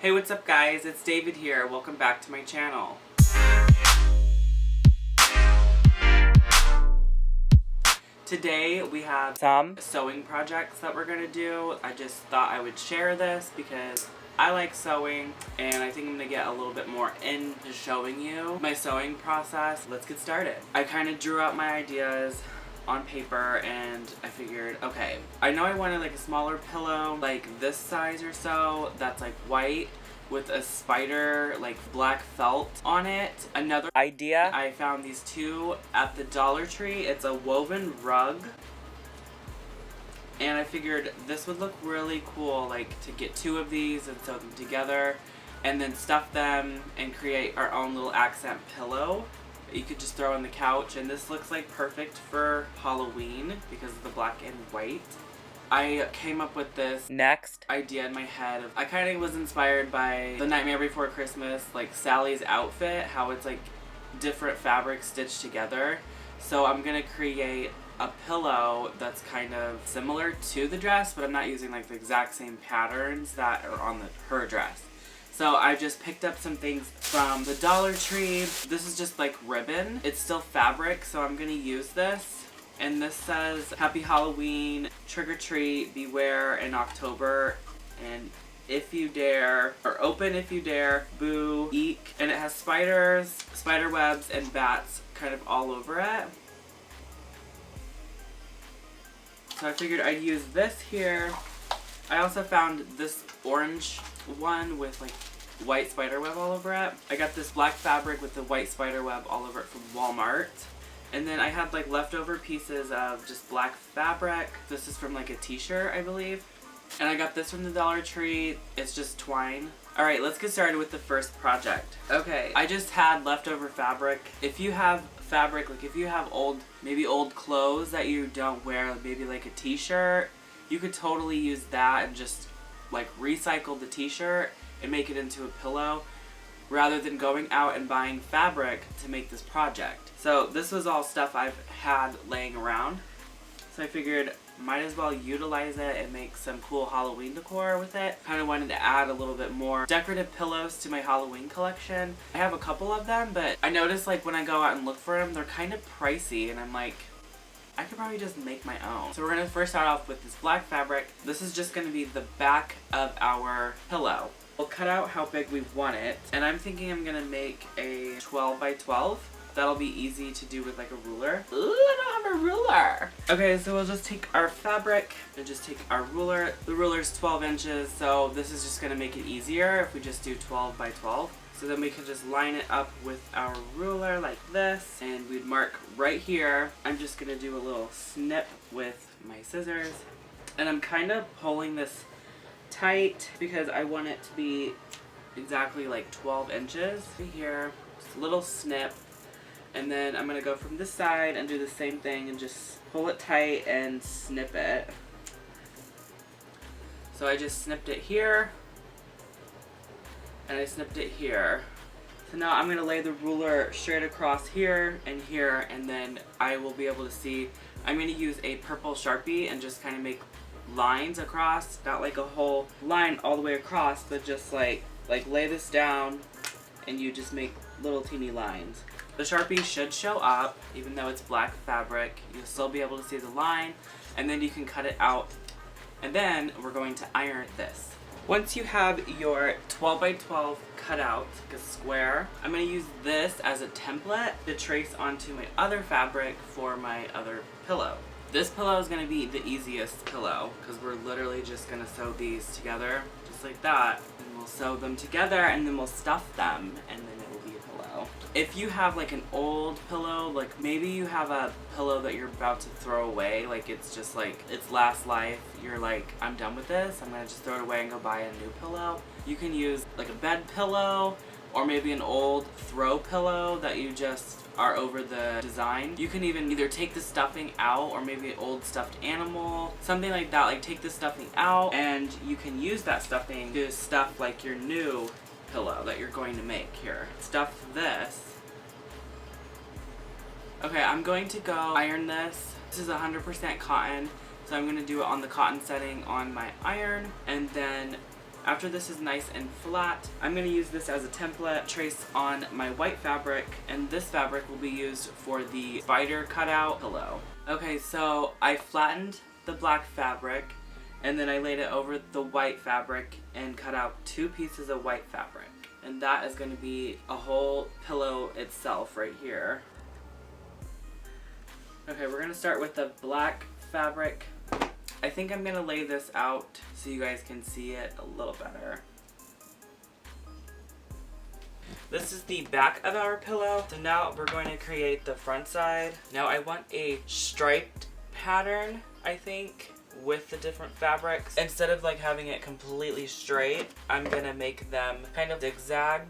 Hey, what's up guys? It's David here. Welcome back to my channel. Today we have some sewing projects that we're gonna do. I just thought I would share this because I like sewing and I think I'm gonna get a little bit more into showing you my sewing process. Let's get started. I kind of drew out my ideas on paper and I figured, okay, I know I wanted like a smaller pillow, like this size or so, that's like white with a spider like black felt on it. Another idea, I found these two at the Dollar Tree. It's a woven rug and I figured this would look really cool, like to get two of these and sew them together and then stuff them and create our own little accent pillow you could just throw on the couch. And this looks like perfect for Halloween because of the black and white. I came up with this next idea in my head. I kind of was inspired by The Nightmare Before Christmas, like Sally's outfit, how it's like different fabrics stitched together. So I'm gonna create a pillow that's kind of similar to the dress, but I'm not using like the exact same patterns that are on her dress. So I just picked up some things from the Dollar Tree. This is just like ribbon. It's still fabric, so I'm gonna use this. And this says, Happy Halloween, trick or treat, beware in October, and if you dare, or open if you dare, boo, eek. And it has spiders, spider webs, and bats kind of all over it. So I figured I'd use this here. I also found this orange one with like white spider web all over it. I got this black fabric with the white spider web all over it from Wal Mart. And then I had like leftover pieces of just black fabric. This is from like a t-shirt, I believe. And I got this from the Dollar Tree. It's just twine. Alright, let's get started with the first project. Okay, I just had leftover fabric. If you have fabric, like if you have maybe old clothes that you don't wear, maybe like a t-shirt, you could totally use that and just like recycle the t-shirt and make it into a pillow rather than going out and buying fabric to make this project. So this was all stuff I've had laying around. So I figured might as well utilize it and make some cool Halloween decor with it. Kind of wanted to add a little bit more decorative pillows to my Halloween collection. I have a couple of them, but I noticed like when I go out and look for them, they're kind of pricey and I'm like, I could probably just make my own. So we're going to first start off with this black fabric. This is just going to be the back of our pillow. We'll cut out how big we want it. And I'm thinking I'm going to make a 12 by 12. That'll be easy to do with like a ruler. Ooh, I don't have a ruler. Okay, so we'll just take our fabric and just take our ruler. The ruler's 12 inches, so this is just going to make it easier if we just do 12 by 12. So then we can just line it up with our ruler like this, and we'd mark right here. I'm just gonna do a little snip with my scissors. And I'm kind of pulling this tight because I want it to be exactly like 12 inches. Here, just a little snip. And then I'm gonna go from this side and do the same thing and just pull it tight and snip it. So I just snipped it here. And I snipped it here. So now I'm going to lay the ruler straight across here, and then I will be able to see. I'm going to use a purple Sharpie and just kind of make lines across, not like a whole line all the way across, but just like lay this down and you just make little teeny lines. The Sharpie should show up, even though it's black fabric. You'll still be able to see the line, and then you can cut it out. And then we're going to iron this. Once you have your 12 by 12 cut out, like a square, I'm going to use this as a template to trace onto my other fabric for my other pillow. This pillow is going to be the easiest pillow because we're literally just going to sew these together just like that. And we'll sew them together and then we'll stuff them and then it will be a pillow. If you have like an old pillow, like maybe you have a pillow that you're about to throw away, like it's just like its last life, you're like, I'm done with this, I'm gonna just throw it away and go buy a new pillow. You can use like a bed pillow or maybe an old throw pillow that you just are over the design. You can even either take the stuffing out or maybe an old stuffed animal, something like that. Like take the stuffing out and you can use that stuffing to stuff like your new pillow that you're going to make here. Stuff this. Okay, I'm going to go iron this. This is 100% cotton, so I'm going to do it on the cotton setting on my iron, and then After this is nice and flat, I'm going to use this as a template, trace on my white fabric, and this fabric will be used for the spider cutout pillow. Okay, so I flattened the black fabric, and then I laid it over the white fabric and cut out 2 pieces of white fabric. And that is going to be a whole pillow itself right here. Okay, we're going to start with the black fabric. I think I'm going to lay this out so you guys can see it a little better. This is the back of our pillow. So now we're going to create the front side. Now I want a striped pattern, I think, with the different fabrics. Instead of like having it completely straight, I'm going to make them kind of zigzag.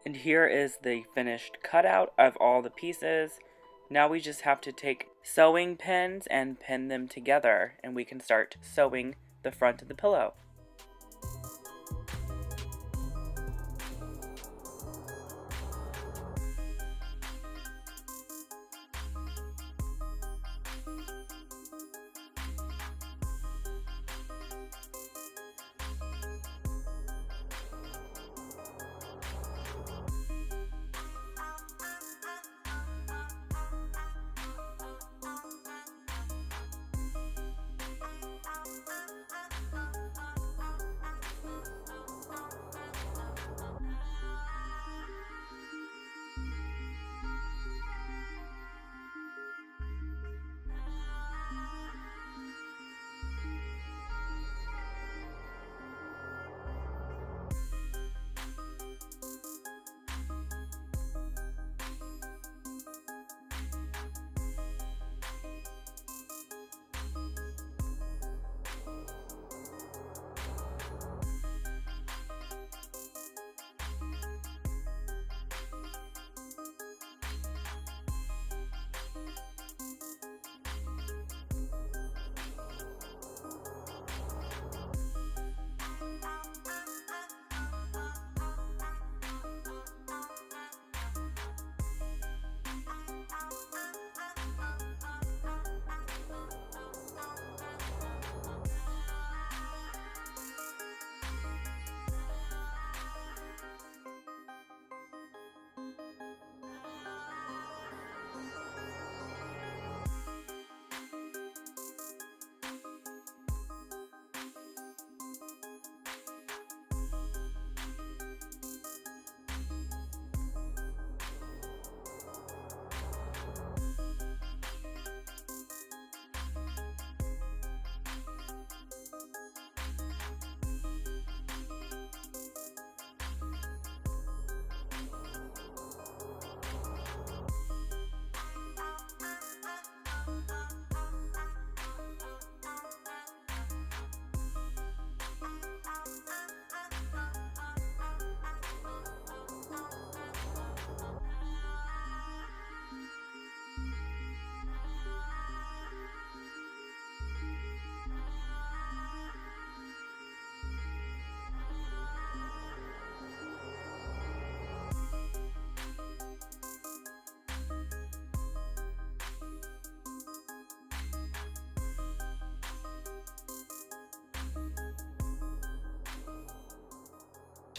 And here is the finished cutout of all the pieces. Now we just have to take sewing pins and pin them together, and we can start sewing the front of the pillow.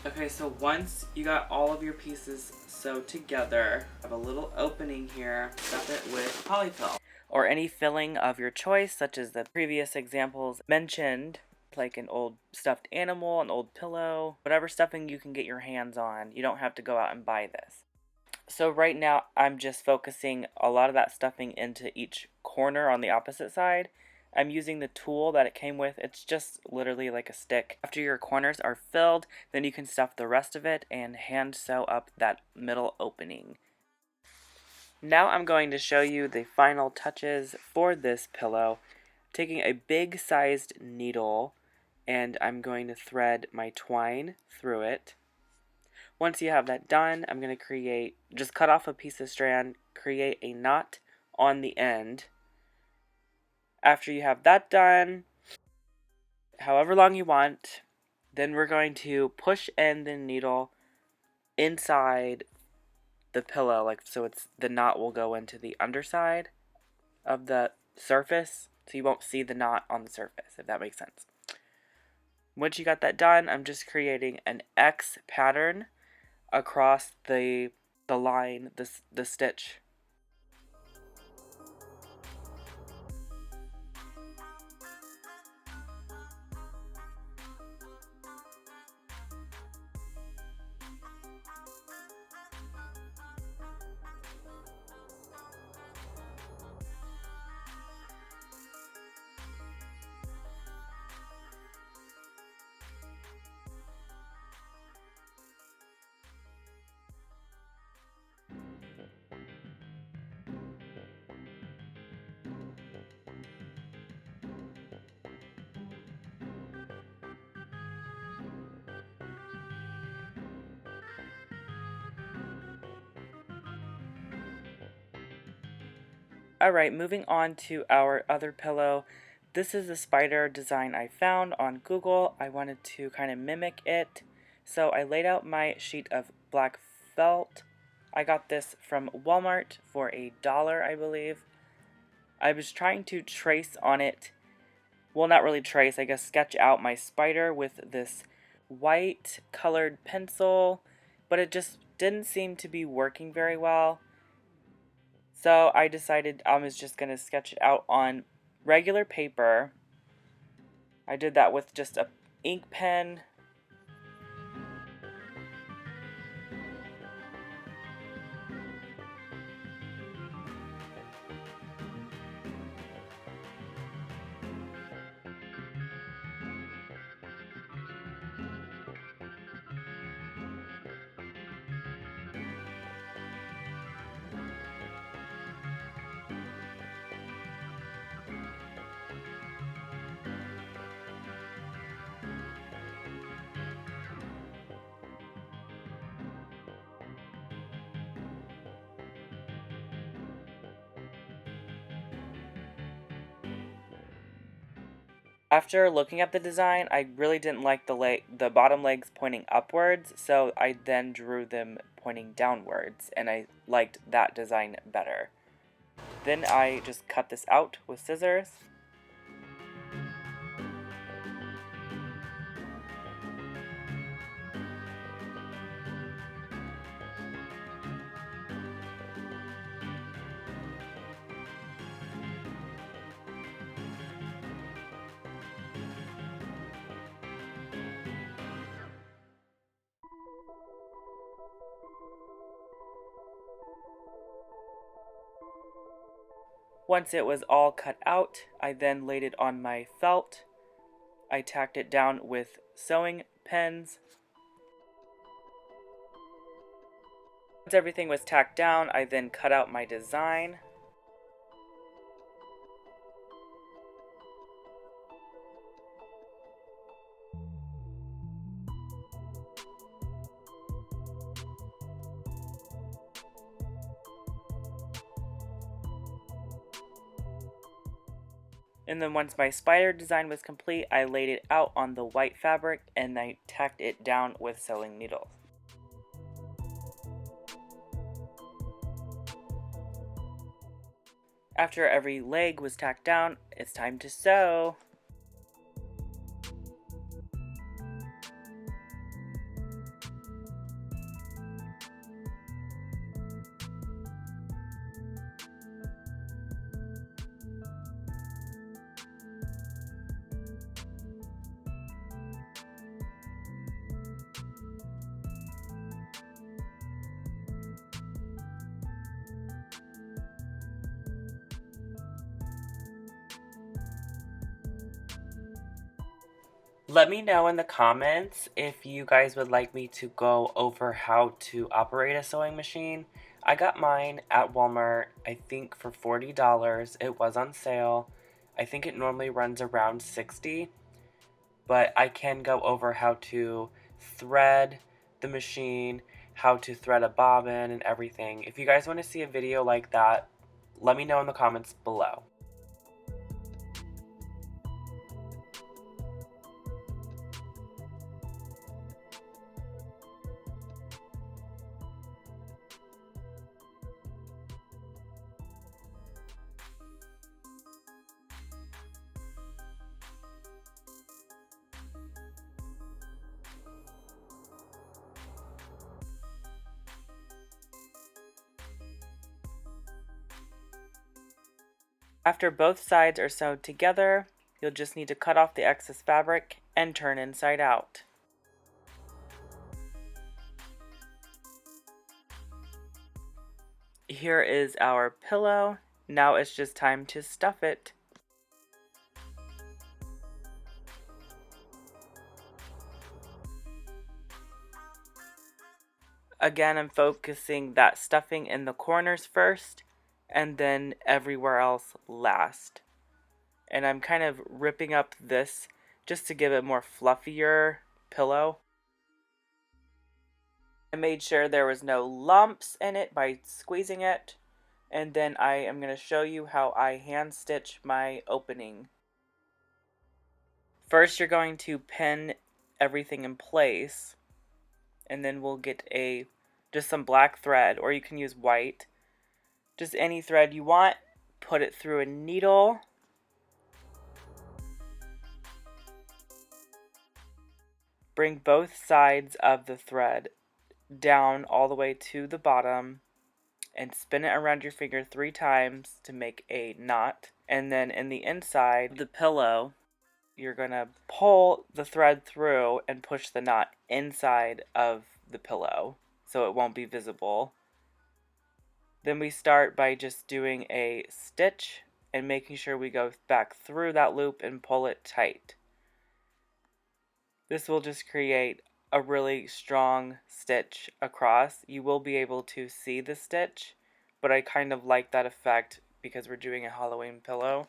Okay, so once you got all of your pieces sewed together, have a little opening here, stuff it with polyfill. Or any filling of your choice, such as the previous examples mentioned, like an old stuffed animal, an old pillow, whatever stuffing you can get your hands on. You don't have to go out and buy this. So right now, I'm just focusing a lot of that stuffing into each corner on the opposite side. I'm using the tool that it came with. It's just literally like a stick. After your corners are filled, then you can stuff the rest of it and hand sew up that middle opening. Now I'm going to show you the final touches for this pillow. Taking a big sized needle, and I'm going to thread my twine through it. Once you have that done, I'm going to just cut off a piece of strand, create a knot on the end. After you have that done, however long you want, then we're going to push in the needle inside the pillow, like so the knot will go into the underside of the surface, so you won't see the knot on the surface, if that makes sense. Once you got that done, I'm just creating an X pattern across the line, the stitch. Alright, moving on to our other pillow. This is a spider design I found on Google. I wanted to kind of mimic it. So I laid out my sheet of black felt. I got this from Wal Mart for $1, I believe. I was trying to trace on it, well, not really trace, I guess sketch out my spider with this white colored pencil, but it just didn't seem to be working very well. So I decided I was just going to sketch it out on regular paper. I did that with just a ink pen. After looking at the design, I really didn't like the bottom legs pointing upwards, so I then drew them pointing downwards, and I liked that design better. Then I just cut this out with scissors. Once it was all cut out, I then laid it on my felt. I tacked it down with sewing pins. Once everything was tacked down, I then cut out my design. And then once my spider design was complete, I laid it out on the white fabric and I tacked it down with sewing needles. After every leg was tacked down, it's time to sew. Let me know in the comments if you guys would like me to go over how to operate a sewing machine. I got mine at Wal Mart, I think for $40. It was on sale. I think it normally runs around $60, but I can go over how to thread the machine, how to thread a bobbin and everything. If you guys want to see a video like that, let me know in the comments below. After both sides are sewed together, you'll just need to cut off the excess fabric and turn inside out. Here is our pillow. Now it's just time to stuff it. Again, I'm focusing that stuffing in the corners first and then everywhere else last. And I'm kind of ripping up this just to give it more fluffier pillow. I made sure there was no lumps in it by squeezing it. And then I am going to show you how I hand stitch my opening. First, you're going to pin everything in place. And then we'll get just some black thread, or you can use white. Just any thread you want. Put it through a needle. Bring both sides of the thread down all the way to the bottom and spin it around your finger 3 times to make a knot. And then in the inside of the pillow, you're going to pull the thread through and push the knot inside of the pillow so it won't be visible. Then we start by just doing a stitch and making sure we go back through that loop and pull it tight. This will just create a really strong stitch across. You will be able to see the stitch, but I kind of like that effect because we're doing a Halloween pillow.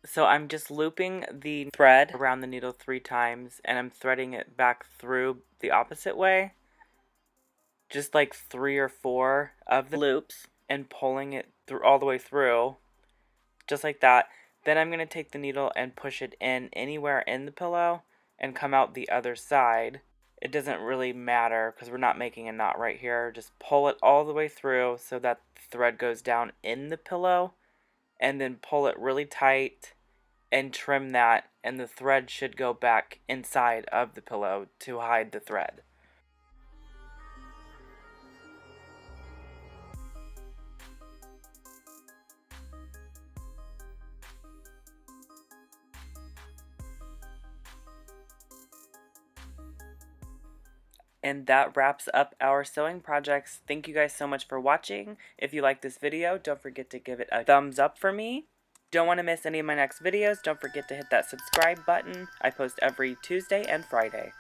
So I'm just looping the thread around the needle 3 times and I'm threading it back through the opposite way. Just like 3 or 4 of the loops and pulling it through all the way through. Just like that. Then I'm going to take the needle and push it in anywhere in the pillow and come out the other side. It doesn't really matter because we're not making a knot right here. Just pull it all the way through so that the thread goes down in the pillow and then pull it really tight and trim that, and the thread should go back inside of the pillow to hide the thread. And that wraps up our sewing projects. Thank you guys so much for watching. If you like this video, don't forget to give it a thumbs up for me. Don't want to miss any of my next videos, don't forget to hit that subscribe button. I post every Tuesday and Friday.